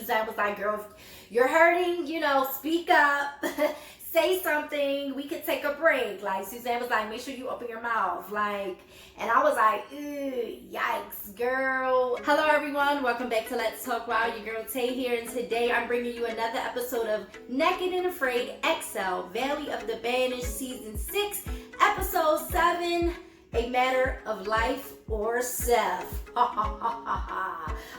Suzanne was like, girl, if you're hurting, speak up. Say something, we could take a break. Like, Suzanne was like, make sure you open your mouth. Like, and I was like, ew, yikes, girl. Hello, everyone. Welcome back to Let's Talk Wild. Your girl Tay here, and today I'm bringing you another episode of Naked and Afraid XL, Valley of the Banished, Season 6, Episode 7, A Matter of Life or Seth.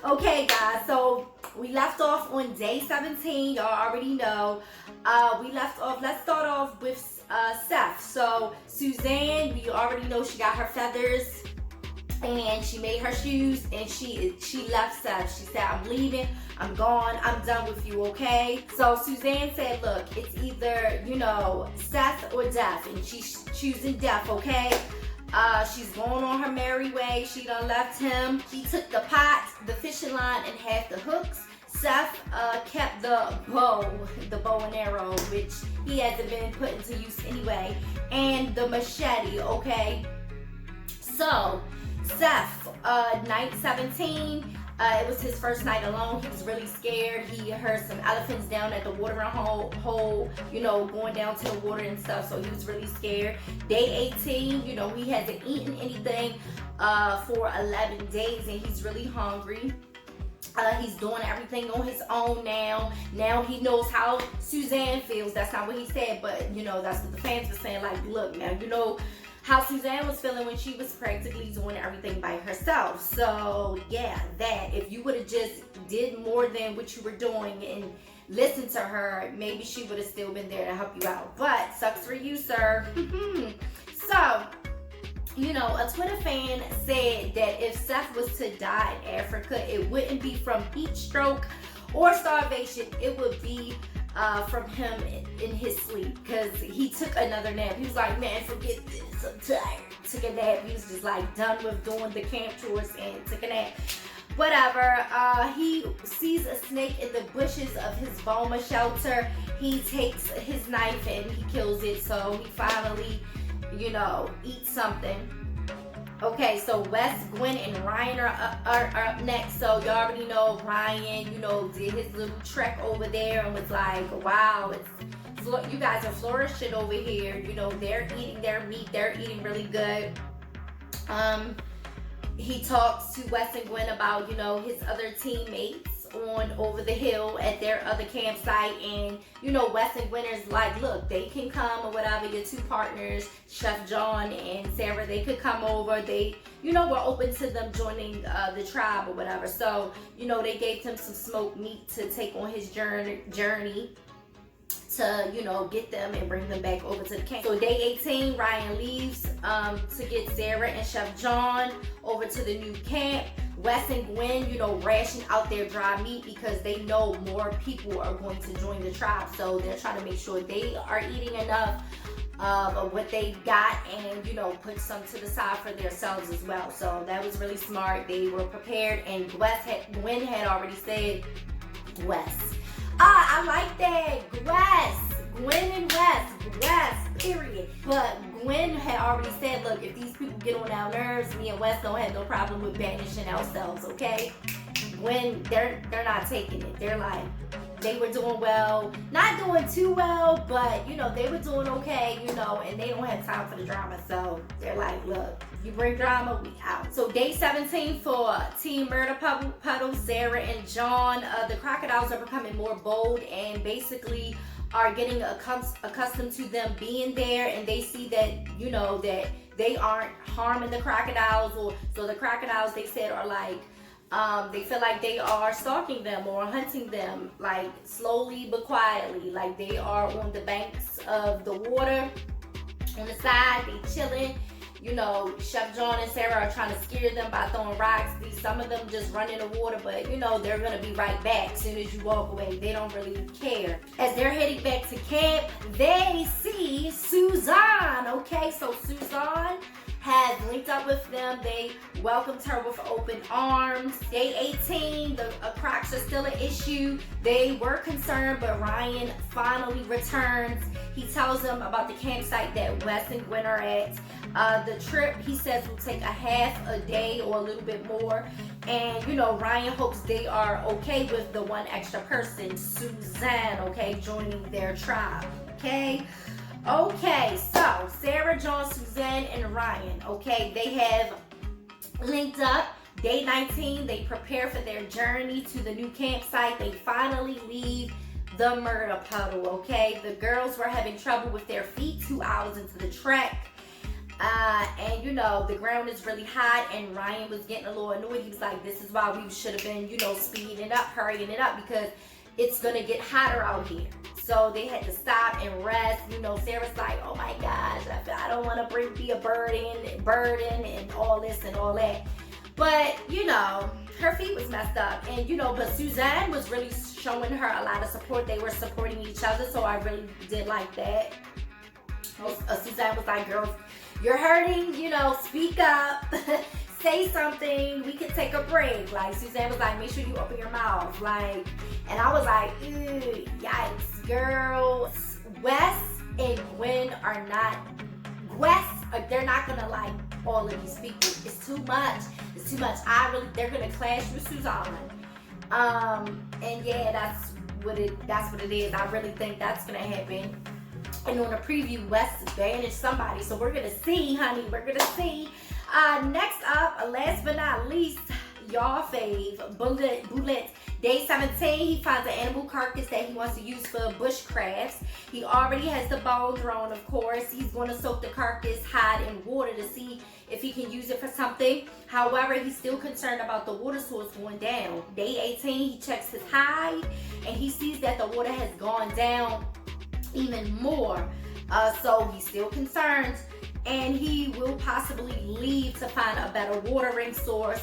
Okay, guys, so we left off on day 17. Y'all already know. Let's start off with Seth. So Suzanne, we already know she got her feathers and she made her shoes and she left Seth. She said, I'm leaving, I'm gone, I'm done with you, okay? So Suzanne said, look, it's either, Seth or death, and she's choosing death, okay? She's going on her merry way. She done left him. She took the pot, the fishing line, and half the hooks. Seth kept the bow and arrow, which he hasn't been put into use anyway, and the machete, okay? So, Seth, night 17, it was his first night alone. He was really scared. He heard some elephants down at the watering hole, going down to the water and stuff, so he was really scared. Day 18, he hasn't eaten anything for 11 days, and he's really hungry. He's doing everything on his own now. Now he knows how Suzanne feels. That's not what he said, but that's what the fans were saying. Like, look, now you know how Suzanne was feeling when she was practically doing everything by herself. So yeah, that if you would have just did more than what you were doing and listened to her, maybe she would have still been there to help you out. But sucks for you, sir. So, a Twitter fan said that if Seth was to die in Africa, it wouldn't be from heat stroke or starvation. It would be from him in his sleep, because he took another nap. He was like, man, forget this, I'm tired. Took a nap. He was just like done with doing the camp chores and took a nap. Whatever. He sees a snake in the bushes of his Boma shelter. He takes his knife and he kills it. So he finally eat something. Okay, so Wes, Gwen, and Ryan are up next. So y'all already know Ryan, did his little trek over there and was like, wow, you guys are flourishing over here. They're eating their meat. They're eating really good. He talks to Wes and Gwen about, his other teammates on over the hill at their other campsite, and Wes and Gwen is like, look, they can come or whatever. Your two partners, Chef John and Sarah, they could come over. They we're open to them joining the tribe or whatever. So they gave him some smoked meat to take on his journey to get them and bring them back over to the camp. So day 18, Ryan leaves to get Sarah and Chef John over to the new camp. Wes and Gwen, ration out their dry meat because they know more people are going to join the tribe. So they're trying to make sure they are eating enough of what they got and, put some to the side for themselves as well. So that was really smart. They were prepared, and Gwen had already said, Wes. I like that. Gwen and Wes, period. But Gwen had already said, look, if these people get on our nerves, me and Wes don't have no problem with banishing ourselves, okay? Gwen, they're not taking it. They're like, they were doing well, not doing too well, but they were doing okay, and they don't have time for the drama. So they're like, look, you bring drama, we out. So day 17 for Team Murder Puddle, Sarah and John. The crocodiles are becoming more bold and basically are getting accustomed to them being there, and they see that that they aren't harming the crocodiles, or so the crocodiles, they said, are like they feel like they are stalking them or hunting them, like slowly but quietly. Like they are on the banks of the water on the side, they chilling. Chef John and Sarah are trying to scare them by throwing rocks. Some of them just run in the water, but they're gonna be right back as soon as you walk away. They don't really care. As they're heading back to camp, they see Suzanne. Okay, so Suzanne had linked up with them. They welcomed her with open arms. Day 18, the crocs are still an issue. They were concerned, but Ryan finally returns. He tells them about the campsite that Wes and Gwen are at. The trip, he says, will take a half a day or a little bit more. And you know, Ryan hopes they are okay with the one extra person, Suzanne, okay, joining their tribe. Okay. Okay, so Sarah, John, Suzanne, and Ryan, okay, they have linked up. Day 19, they prepare for their journey to the new campsite. They finally leave the murder puddle, okay? The girls were having trouble with their feet 2 hours into the trek. And you know, the ground is really hot, and Ryan was getting a little annoyed. He was like, this is why we should have been, you know, speeding it up, hurrying it up, because it's gonna get hotter out here. So they had to stop and rest. You know, Sarah's like, oh my gosh, I don't want to be a burden and all this and all that. But, you know, her feet was messed up. And, you know, but Suzanne was really showing her a lot of support. They were supporting each other, so I really did like that. Suzanne was like, girls, you're hurting, you know, speak up. Say something, we could take a break. Like, Suzanne was like, make sure you open your mouth. Like, and I was like, ew, yikes, girl. Wes and Gwen are not, they're not gonna like all of these people. It's too much. It's too much. They're gonna clash with Suzanne. And yeah, that's what it is. I really think that's gonna happen. And on the preview, Wes banished somebody. So we're gonna see, honey. We're gonna see. Next up, last but not least, y'all fave, Bullet. Day 17, he finds an animal carcass that he wants to use for bushcrafts. He already has the bone thrown, of course. He's going to soak the carcass hide in water to see if he can use it for something. However, he's still concerned about the water source going down. Day 18, he checks his hide, and he sees that the water has gone down even more. So he's still concerned. And he will possibly leave to find a better water source.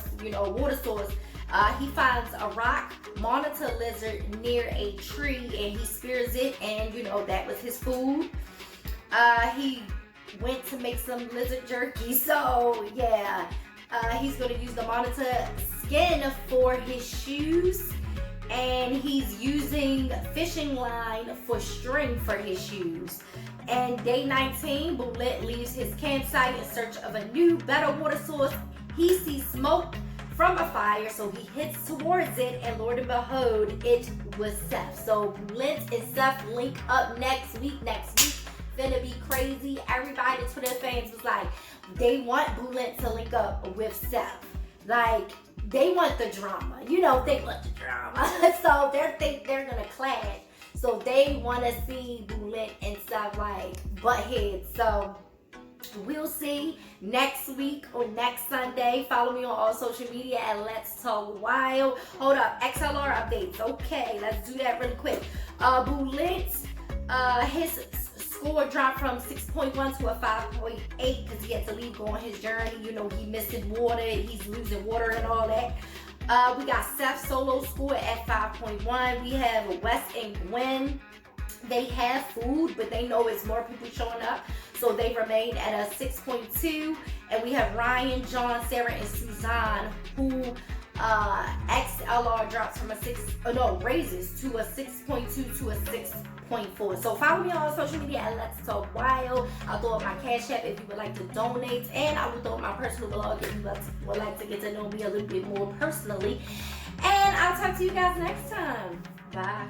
He finds a rock monitor lizard near a tree, and he spears it, and you know, that was his food. He went to make some lizard jerky, so yeah. He's going to use the monitor skin for his shoes, and he's using fishing line for string for his shoes. And day 19, Bullet leaves his campsite in search of a new, better water source. He sees smoke from a fire, so he heads towards it, and Lord and behold, it was Seth. So Bullet and Seth link up next week. Finna be crazy. Everybody, the Twitter fans was like, they want Bullet to link up with Seth. Like, they want the drama. You know, they want the drama. So they're gonna clash. So they want to see Bullet and Seth like butt heads. So we'll see next week or next Sunday. Follow me on all social media at Let's Talk Wild. Hold up, XLR updates. Okay, let's do that really quick. Bullet, his score dropped from 6.1 to a 5.8 because he had to leave, go on his journey. You know, he missed water. He's losing water and all that. We got Seth solo score at 5.1. We have Wes and Gwen. They have food, but they know it's more people showing up, so they remain at a 6.2. And we have Ryan, John, Sarah, and Suzanne, who XLR drops from raises to a 6.2 to a 6.4. So follow me on social media at Let's Talk Wild. I'll throw up my Cash App if you would like to donate, and I will throw up my personal blog if you would like to get to know me a little bit more personally. And I'll talk to you guys next time. Bye.